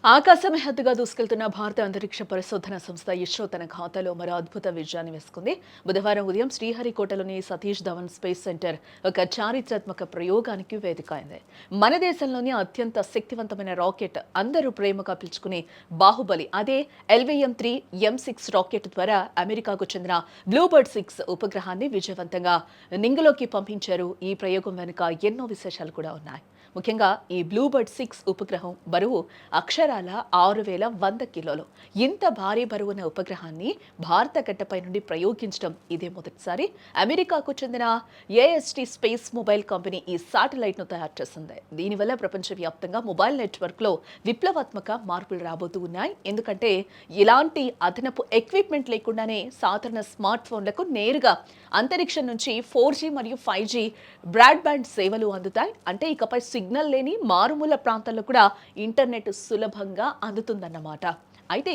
ఆకాశమే హద్దుగా దూసుకెళ్తున్న భారత అంతరిక్ష పరిశోధన సంస్థ ఇస్రో తన ఖాతాలో మరో అద్భుత విజయాన్ని వేసుకుంది. బుధవారం ఉదయం శ్రీహరికోటలోని సతీష్ ధవన్ స్పేస్ సెంటర్ ఒక చారిత్రాత్మక ప్రయోగానికి వేదిక అయింది. మన దేశంలోని అత్యంత శక్తివంతమైన రాకెట్, అందరూ ప్రేమగా పిలుచుకునే బాహుబలి, అదే LVM-3 M6 రాకెట్ ద్వారా అమెరికాకు చెందిన బ్లూబర్డ్ 6 ఉపగ్రహాన్ని విజయవంతంగా నింగిలోకి పంపించారు. ఈ ప్రయోగం వెనుక ఎన్నో విశేషాలు కూడా ఉన్నాయి. ముఖ్యంగా ఈ బ్లూబర్డ్ 6 ఉపగ్రహం బరువు అక్షరాల 6100 కిలోలు. ఇంత భారీ బరువున్న ఉపగ్రహాన్ని భారత గడ్డపై నుండి ప్రయోగించడం ఇదే మొదటిసారి. అమెరికాకు చెందిన AST స్పేస్ మొబైల్ కంపెనీ ఈ శాటిలైట్ ను తయారు చేసింది. దీనివల్ల ప్రపంచవ్యాప్తంగా మొబైల్ నెట్వర్క్ లో విప్లవాత్మక మార్పులు రాబోతూ ఉన్నాయి. ఎందుకంటే ఇలాంటి అదనపు ఎక్విప్మెంట్ లేకుండానే సాధారణ స్మార్ట్ ఫోన్లకు నేరుగా అంతరిక్షం నుంచి 4G మరియు 5G బ్రాడ్బ్యాండ్ సేవలు అందుతాయి. అంటే ఇకపై సిగ్నల్ లేని మారుమూల ప్రాంతాల్లో కూడా ఇంటర్నెట్ సులభంగా అందుతుందన్నమాట. అయితే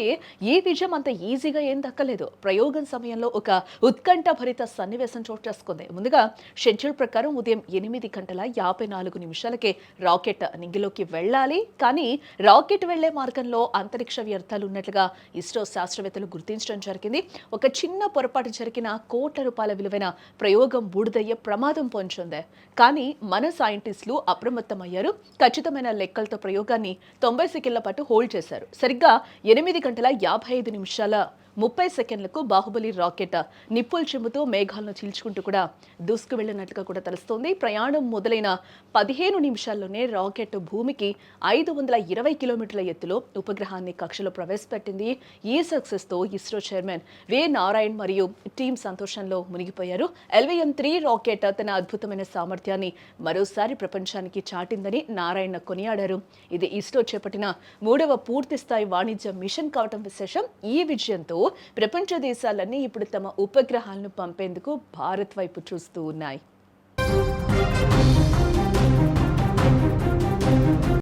ఈ విజయం అంత ఈజీగా ఏం దక్కలేదు. ప్రయోగం సమయంలో ఒక ఉత్కంఠభరిత సన్నివేశం చోటు చేసుకుంది. ముందుగా షెడ్యూల్ ప్రకారం ఉదయం 8:54 రాకెట్ నింగిలోకి వెళ్ళాలి. కానీ రాకెట్ వెళ్లే మార్గంలో అంతరిక్ష వ్యర్థాలు ఉన్నట్లుగా ఇస్రో శాస్త్రవేత్తలు గుర్తించడం జరిగింది. ఒక చిన్న పొరపాటు జరిగిన కోట్ల రూపాయల విలువైన ప్రయోగం బూడిదయ్యే ప్రమాదం పొంచింది. కానీ మన సైంటిస్టులు అప్రమత్తమయ్యారు. ఖచ్చితమైన లెక్కలతో ప్రయోగాన్ని 90 సెకండ్ల పాటు హోల్డ్ చేశారు. సరిగ్గా 8:55:30 బాహుబలి రాకెట్ నిప్పులు చిమ్ముతూ మేఘాలను చీల్చుకుంటూ కూడా దూసుకు వెళ్లినట్లుగా కూడా తెలుస్తోంది. ప్రయాణం మొదలైన 15 నిమిషాల్లోనే రాకెట్ భూమికి 520 కిలోమీటర్ల ఎత్తులో ఉపగ్రహాన్ని కక్షలో ప్రవేశపెట్టింది. ఈ సక్సెస్ తో ఇస్రో చైర్మన్ వి నారాయణ్ మరియు టీం సంతోషంలో మునిగిపోయారు. LVM-3 రాకెట్ తన అద్భుతమైన సామర్థ్యాన్ని మరోసారి ప్రపంచానికి చాటిందని నారాయణ్ కొనియాడారు. ఇది ఇస్రో చేపట్టిన 3వ పూర్తిస్థాయి వాణిజ్య మిషన్ కావటం విశేషం. ఈ విజయంతో ప్రపంచ దేశాలన్నీ ఇప్పుడు తమ ఉపగ్రహాలను పంపేందుకు భారత్ వైపు చూస్తూ ఉన్నాయి.